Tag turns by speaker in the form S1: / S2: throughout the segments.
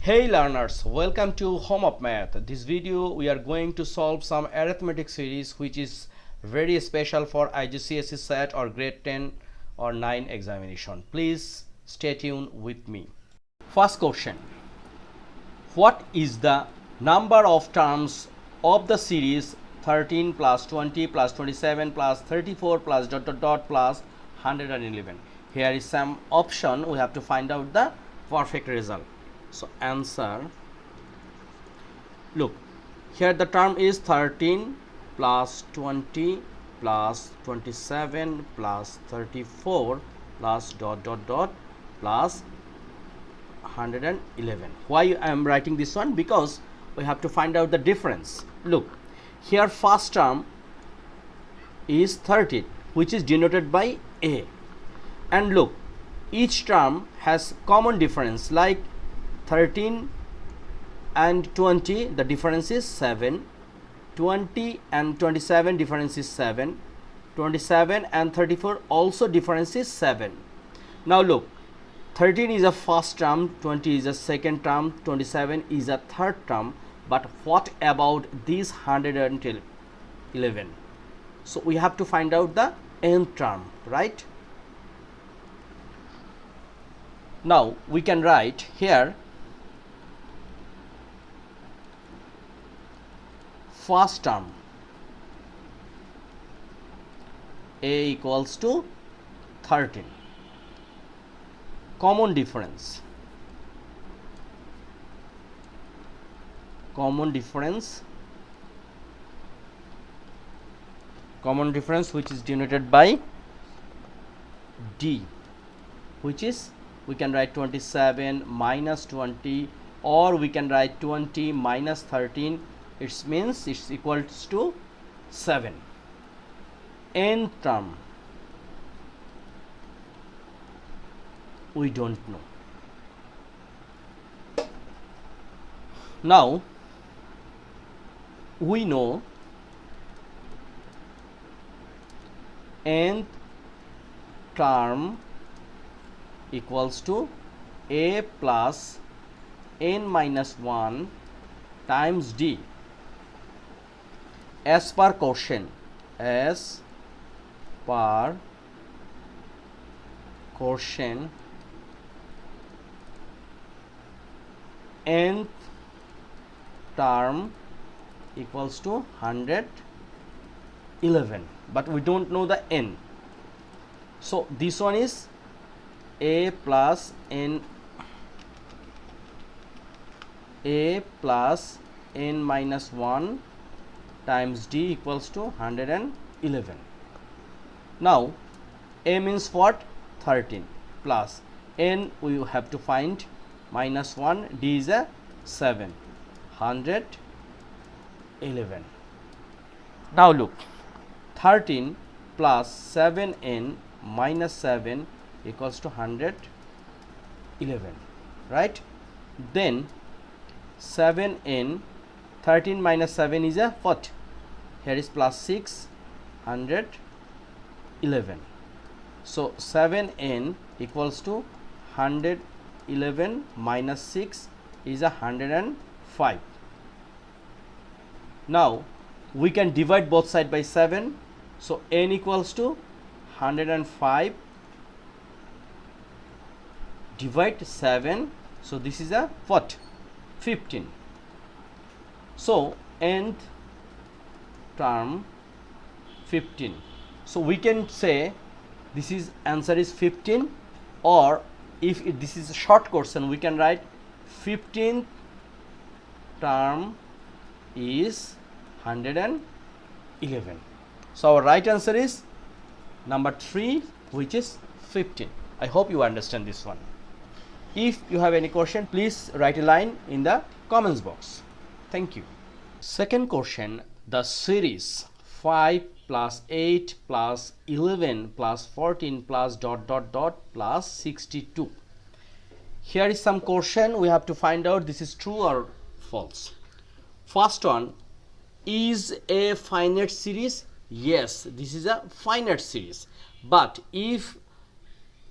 S1: Hey learners, welcome to Home of Math. This video we are going to solve some arithmetic series which is very special for IGCSE set or grade 10 or 9 examination. Please stay tuned with me. First question. What is the number of terms of the series 13 plus 20 plus 27 plus 34 plus ... plus 111? Here is some option. We have to find out the perfect result. So answer, look, here the term is 13 plus 20 plus 27 plus 34 plus ... plus 111. Why I am writing this one? Because we have to find out the difference. Look, here first term is 13, which is denoted by A, and look, each term has common difference, like 13 and 20, the difference is 7. 20 and 27, difference is 7. 27 and 34 also difference is 7. Now look, 13 is a first term, 20 is a second term, 27 is a third term, but what about this 111? So we have to find out the nth term, right? Now we can write here first term A equals to 13. Common difference which is denoted by D, which is, we can write 27 minus 20, or we can write 20 minus 13. It means it's equals to 7. Nth term we don't know. Now we know nth term equals to A plus n minus 1 times D. As per question, nth term equals to 111, but we don't know the n. So this one is A plus n minus 1 times D equals to 111. Now A means what? 13, plus n we have to find minus 1, D is a 7, 111. Now look, 13 plus 7n minus 7 equals to 111, right? Then 7n, 13 minus 7 is a what? Here is plus 6, 111. So 7n equals to 111 minus 6 is 105. Now we can divide both sides by 7. So n equals to 105 divide 7. So this is a what? 15. So nth term 15. So we can say this is answer is 15, or if this is a short question, we can write 15th term is 111. So our right answer is number 3, which is 15. I hope you understand this one. If you have any question, please write a line in the comments box. Thank you. Second question, the series 5 plus 8 plus 11 plus 14 plus ... plus 62. Here is some question. We have to find out this is true or false. First one, is a finite series? Yes, this is a finite series. But if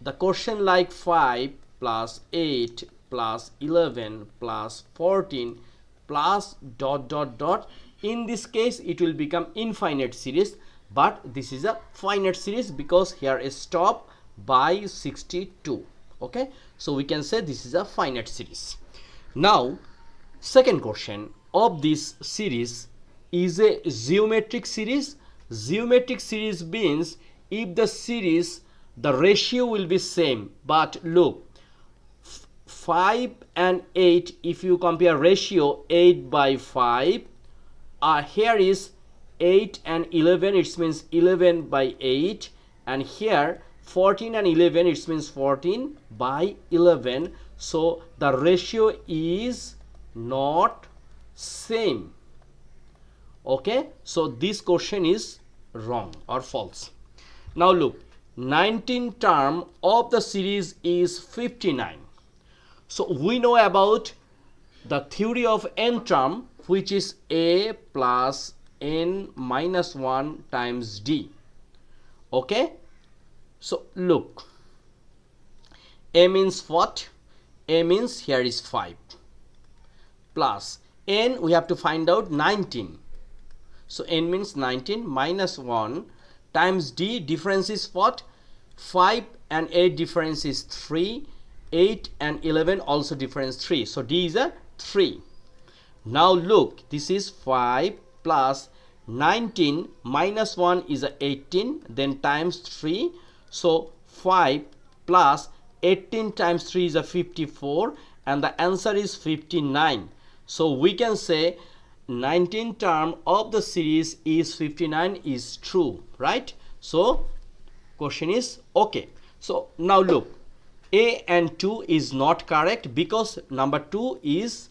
S1: the question like 5 plus 8 plus 11 plus 14 plus dot dot dot. In this case it will become infinite series, but this is a finite series because here is stop by 62. Okay, so we can say this is a finite series. Now second question of this series is a geometric series. Geometric series means if the series, the ratio will be same, but look, 5 and 8, if you compare ratio 8 by 5, here is 8 and 11, it means 11 by 8, and here 14 and 11, it means 14 by 11. So the ratio is not same. Okay, so this question is wrong or false. Now look, 19th term of the series is 59. So we know about the theory of n term, which is a plus n minus 1 times d. Okay, so look, a means what? A means here is 5 plus n, we have to find out 19. So n means 19 minus 1 times d, difference is what? 5 and 8 difference is 3, 8 and 11 also difference 3, so d is a 3. Now look, this is 5 plus 19 minus 1 is a 18, then times 3, so 5 plus 18 times 3 is a 54, and the answer is 59. So we can say 19th term of the series is 59 is true, right? So question is okay. So now look, a and 2 is not correct because number 2 is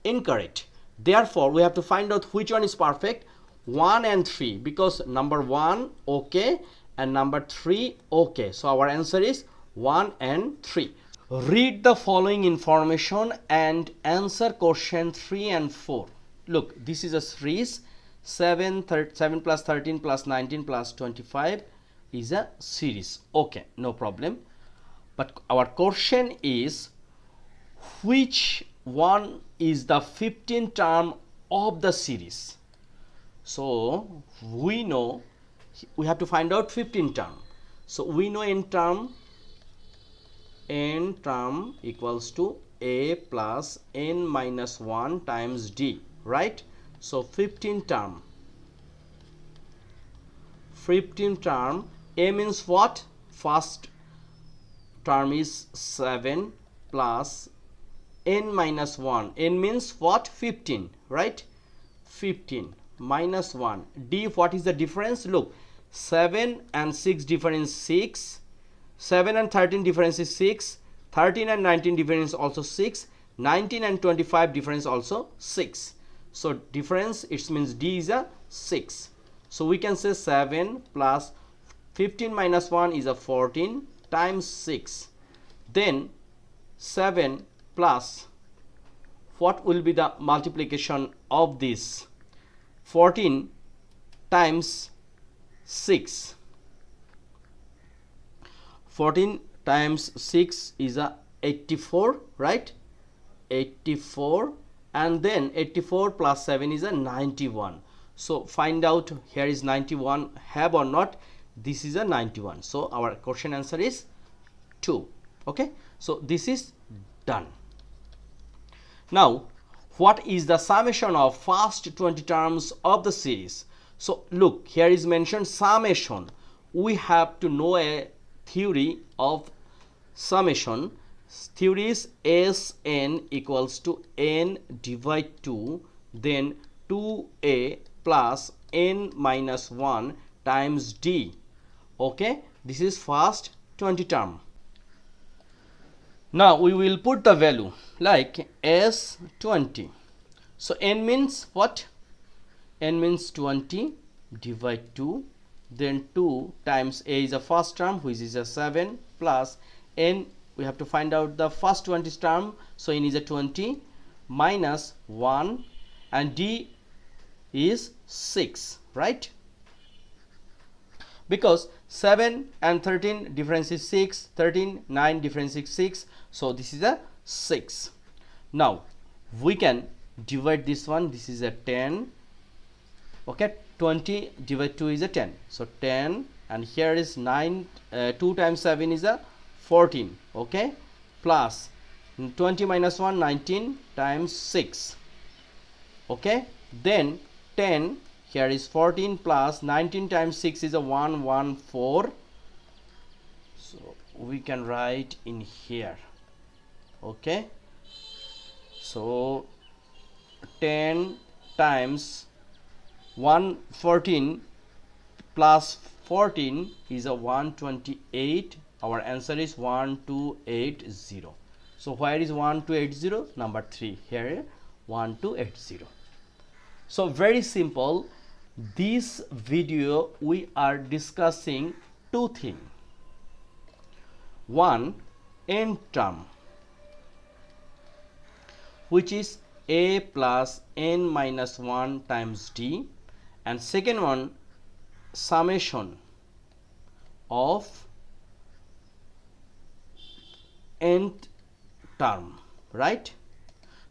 S1: incorrect. Therefore we have to find out which one is perfect. 1 and 3, because number 1 okay and number 3 okay. So our answer is 1 and 3. Read the following information and answer question 3 and 4. Look, this is a series. 7 plus 13 plus 19 plus 25 is a series. Okay, no problem. But our question is, which one is the 15th term of the series? So we know we have to find out 15th term. So we know n term equals to a plus n minus 1 times d, right? So 15th term, a means what? First term is 7 plus n minus 1, n means what? 15, right? 15 minus 1, d, what is the difference? Look, 7 and 6 difference 6, 7 and 13 difference is 6, 13 and 19 difference also 6, 19 and 25 difference also 6. So difference, it means d is a 6. So we can say 7 plus 15 minus 1 is a 14 times 6. Then 7 plus, what will be the multiplication of this? 14 times 6. 14 times 6 is a 84, right? 84, and then 84 plus 7 is a 91. So find out here is 91 have or not. This is a 91. So our question answer is 2. Okay, so this is done. Now what is the summation of first 20 terms of the series? So look, here is mentioned summation. We have to know a theory of summation. Theory is Sn equals to n divided 2, then 2a plus n minus 1 times d. Okay, this is first 20 term. Now we will put the value like S20. So n means what? N means 20 divide 2, then 2 times a is a first term, which is a 7, plus n, we have to find out the first 20 term, so n is a 20 minus 1, and d is 6, right? Because 7 and 13 difference is 6, 13, 9 difference is 6, so this is a 6. Now we can divide this one. This is a 10. Okay, 20 divided 2 is a 10. So 10, and here is 9. 2 times 7 is a 14. Okay, plus 20 minus 1, 19 times 6. Okay, then 10, here is 14 plus 19 times 6 is a 114. So we can write in here. Okay, so 10 times 114 plus 14 is a 128. Our answer is 1280. So where is 1280? Number 3 here, 1280. So very simple. This video we are discussing two things. One, n term, which is a plus n minus 1 times d, and second one, summation of nth term, right?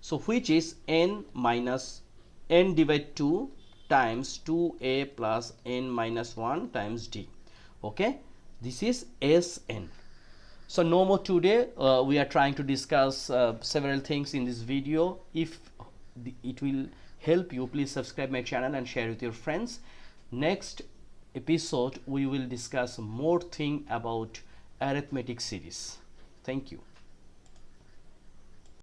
S1: So which is n minus n divided 2 times 2a plus n minus 1 times d. Okay, this is Sn. So no more today. We are trying to discuss several things in this video. If it will help you, please subscribe my channel and share with your friends. Next episode we will discuss more thing about arithmetic series. Thank you.